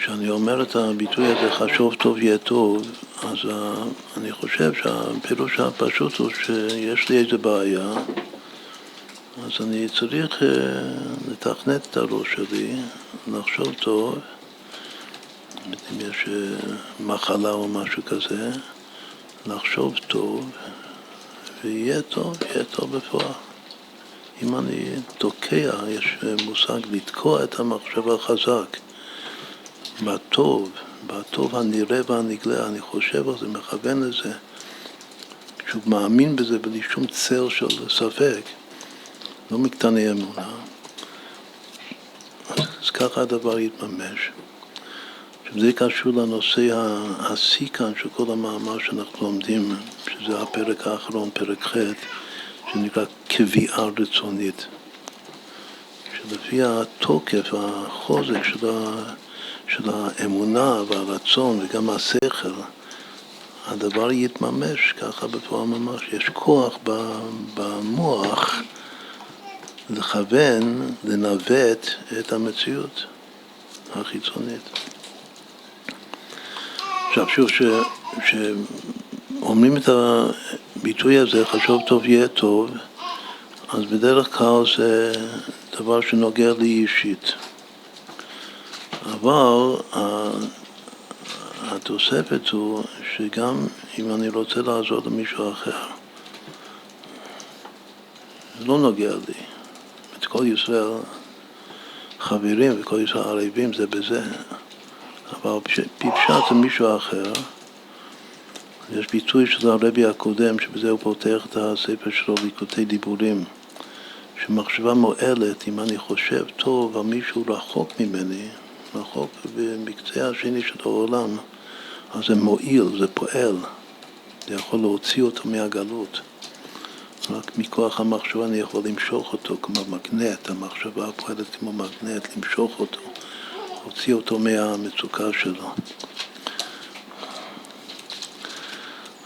כשאני אומר את הביטוי הזה, חשוב טוב יהיה טוב, אז אני חושב שהפירוש הפשוט הוא שיש לי איזה בעיה, אז אני צריך לתכנת את הראש שלי, לחשוב טוב, אם יש מחלה או משהו כזה, לחשוב טוב, ויהיה טוב, יהיה טוב בפועל. אם אני תוקע, יש מושג לתקוע את המחשבה חזק, בטוב הנראה והנגלה, אני חושב על זה, מכוון לזה, כשהוא מאמין בזה בלי שום צל של ספק, לא מקטני אמונה, אז ככה הדבר יתממש. זה קשור לנושא השיא כאן של כל המאמר שאנחנו לומדים, שזה הפרק האחרון, פרק ח', שנקרא קביעה רצונית. שלפי התוקף, החוזק של האמונה והרצון וגם השכל, הדבר יתממש ככה בפועל ממש. יש כוח במוח לכוון, לנווט את המציאות החיצונית. עכשיו שוב, שאומרים את הביטוי הזה, חשוב טוב יהיה טוב, אז בדרך כלל זה דבר שנוגע לי אישית. אבל התוספת הוא שגם אם אני רוצה לעזור למישהו אחר, זה לא נוגע לי. את כל ישראל חברים וכל ישראל ערבים זה בזה. אבל בפשט זה מישהו אחר. יש ביטוי של הרבי הקודם, שבזה הוא פותח את הספר שלו ליקוטי דיבורים, שמחשבה מועלת, אם אני חושב טוב על מישהו רחוק ממני, רחוק במקצה השני של העולם, אז זה מועיל, זה פועל, זה יכול להוציא אותו מהגלות. רק מכוח המחשבה אני יכול למשוך אותו כמו מגנט, המחשבה פועלת כמו מגנט, למשוך אותו, להוציא אותו מהמצוקה שלו.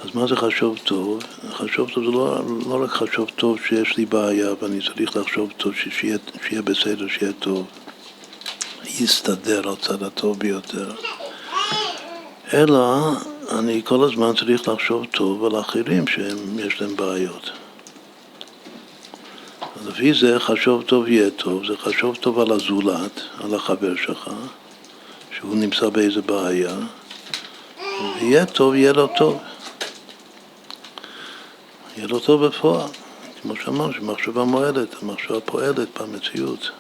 אז מה זה חשוב טוב? חשוב טוב זה לא רק חשוב טוב שיש לי בעיה ואני צריך לחשוב טוב שיהיה בסדר, שיהיה טוב, יסתדר על צד הטוב ביותר, אלא אני כל הזמן צריך לחשוב טוב על אחרים שיש להם בעיות. אז לפי זה חשוב טוב יהיה טוב, זה חשוב טוב על הזולת, על החבר שלך, שהוא נמצא באיזה בעיה, ויהיה טוב, יהיה לו טוב. יהיה לו טוב בפועל, כמו שאמרנו, שמחשבה מועלת, המחשבה פועלת במציאות.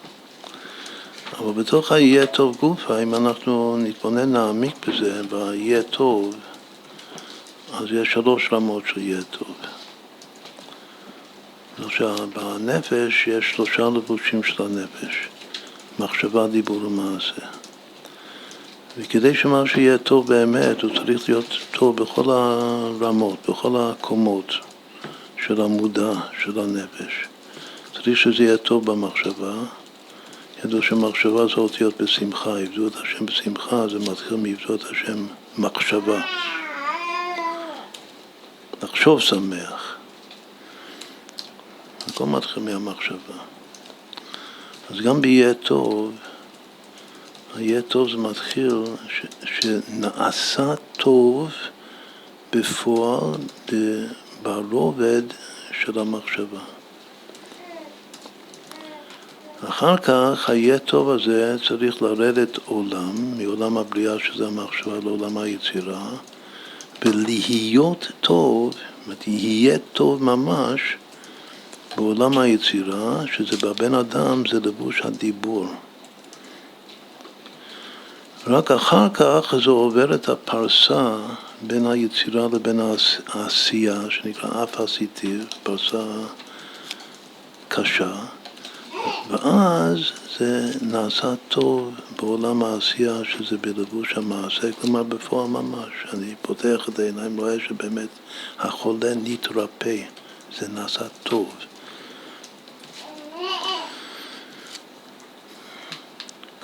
אבל בתוך היהיה טוב גופה, אם אנחנו נתבונן נעמיק בזה, ויהיה טוב, אז יש 3 רמות של יהיה טוב. עכשיו, בנפש יש 3 לבושים של הנפש, מחשבה, דיבור ומעשה. וכדי שמשהו יהיה טוב באמת, הוא צריך להיות טוב בכל הרמות, בכל הקומות של המודע, של הנפש. צריך שזה יהיה טוב במחשבה. ידעו שמחשבה זה אותיות בשמחה, יבדו את השם בשמחה, זה מתחיל מיבדו את השם מחשבה. לחשוב שמח. הכל מתחיל מהמחשבה. אז גם ביהיה טוב, היהיה טוב זה מתחיל שנעשה טוב בפועל ברובד של המחשבה. אחר כך היהיה טוב הזה צריך לרדת עולם, מעולם הבריאה שזה המחשבה לעולם היצירה, ולהיות טוב, יהיה טוב ממש בעולם היצירה, שזה בבן אדם זה לבוש הדיבור. רק אחר כך זה עובר את הפרסה בין היצירה לבין העשייה, שנקרא אף עשיתיו, פרסה קשה, ואז זה נעשה טוב בעולם העשייה, שזה בלבוש המעשה, כלומר בפועל ממש. אני פותח את העיניים, רואה שבאמת החולה נתרפא, זה נעשה טוב.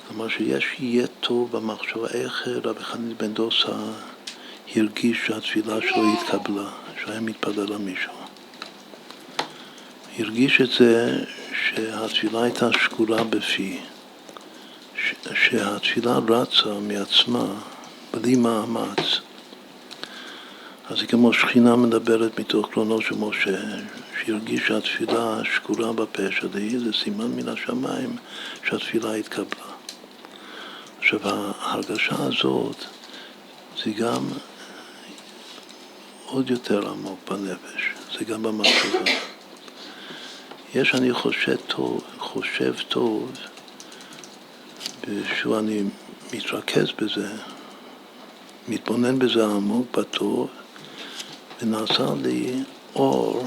כלומר שיש יהיה טוב במחשבה. איך רבי חנין בן דוסה הרגיש שהתפילה שלו התקבלה, שהיה מתפלל למישהו. הרגיש את זה שהתפילה הייתה שקורה בפי, שהתפילה רצה מעצמה בלי מאמץ. אז זה כמו שכינה מדברת מתוך קרונו של משה, שהרגיש שהתפילה שקורה בפה שלי, זה סימן מן השמיים שהתפילה התקבלה. עכשיו, ההרגשה הזאת זה גם עוד יותר עמוק בנפש, זה גם במחשבה. יש אני חושב טוב, שאני מתרכז בזה, מתבונן בזה עמוק בטוב, ונעשה לי אור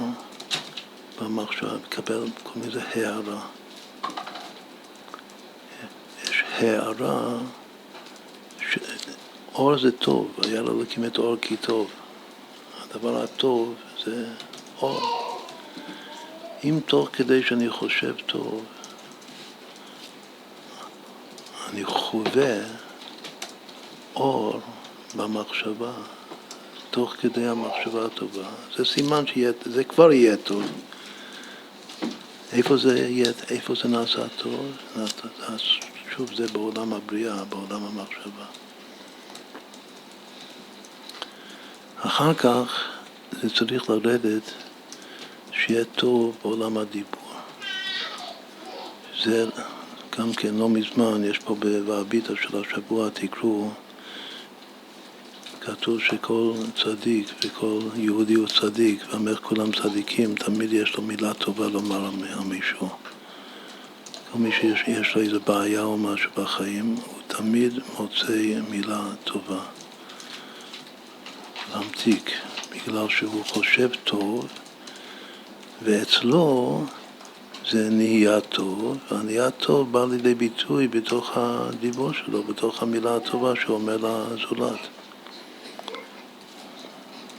במחשבה, מקבל כל מיני הערה. יש הערה, אור זה טוב, היה לאלוקים את אור כי טוב. הדבר הטוב זה אור. אם תוך כדי שאני חושב טוב, אני חווה אור במחשבה, תוך כדי המחשבה הטובה, זה סימן זה כבר יהיה טוב. איפה זה נעשה טוב? שוב, זה בעולם הבריאה, בעולם המחשבה. אחר כך זה צריך לרדת שיהיה טוב בעולם הדיבור. זה גם כן לא מזמן, יש פה בהביטה של השבוע, תקראו, כתוב שכל צדיק וכל יהודי הוא צדיק, ואומר כולם צדיקים, תמיד יש לו מילה טובה לומר על מישהו. כל מי שיש לו איזו בעיה או משהו בחיים, הוא תמיד מוצא מילה טובה. להמתיק, בגלל שהוא חושב טוב, ואצלו זה נהיה טוב, והנהיה טוב בא לידי ביטוי בתוך הדיבור שלו, בתוך המילה הטובה שאומר לזולת.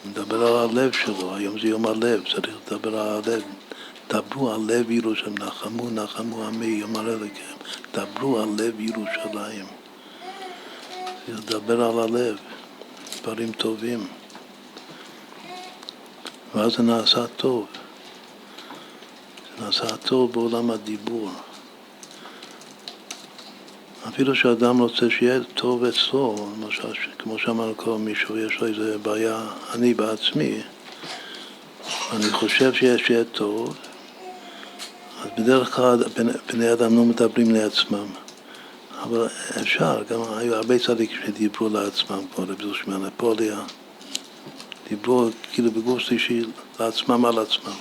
מדבר על הלב שלו, היום זה יום הלב, צריך לדבר על הלב. דברו על לב ירושלים, נחמו עמי, יאמר אליכם. דברו על לב ירושלים. לדבר על הלב, דברים טובים. ואז זה נעשה טוב. זה נעשה טוב בעולם הדיבור. אפילו שאדם רוצה שיהיה טוב אצלו, למשל, כמו שאמרנו כל מישהו, יש לו איזו בעיה, אני בעצמי, אני חושב שיהיה טוב, אז בדרך כלל בני אדם לא מדברים לעצמם. אבל אפשר, גם היו הרבה צדיקים שדיברו לעצמם, כמו רבי זושמן לפוליה, דיברו כאילו בגוף שלישי לעצמם על עצמם.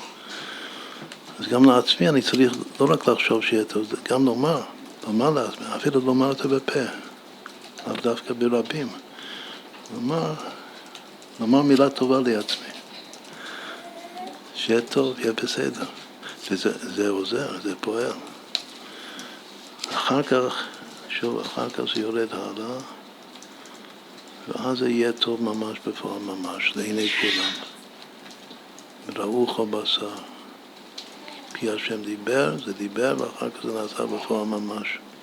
אז גם לעצמי אני צריך לא רק לחשוב שיהיה טוב, גם לומר לעצמי, אפילו לומר את זה בפה, לאו דווקא ברבים. לומר מילה טובה לעצמי, שיהיה טוב, יהיה בסדר. וזה עוזר, זה פועל. אחר כך זה יורד הלאה, ואז זה יהיה טוב ממש בפועל ממש, לעיני כולם. ראו כל בשר. פי השם דיבר, זה דיבר, ואחר כך זה נעשה בפועל ממש.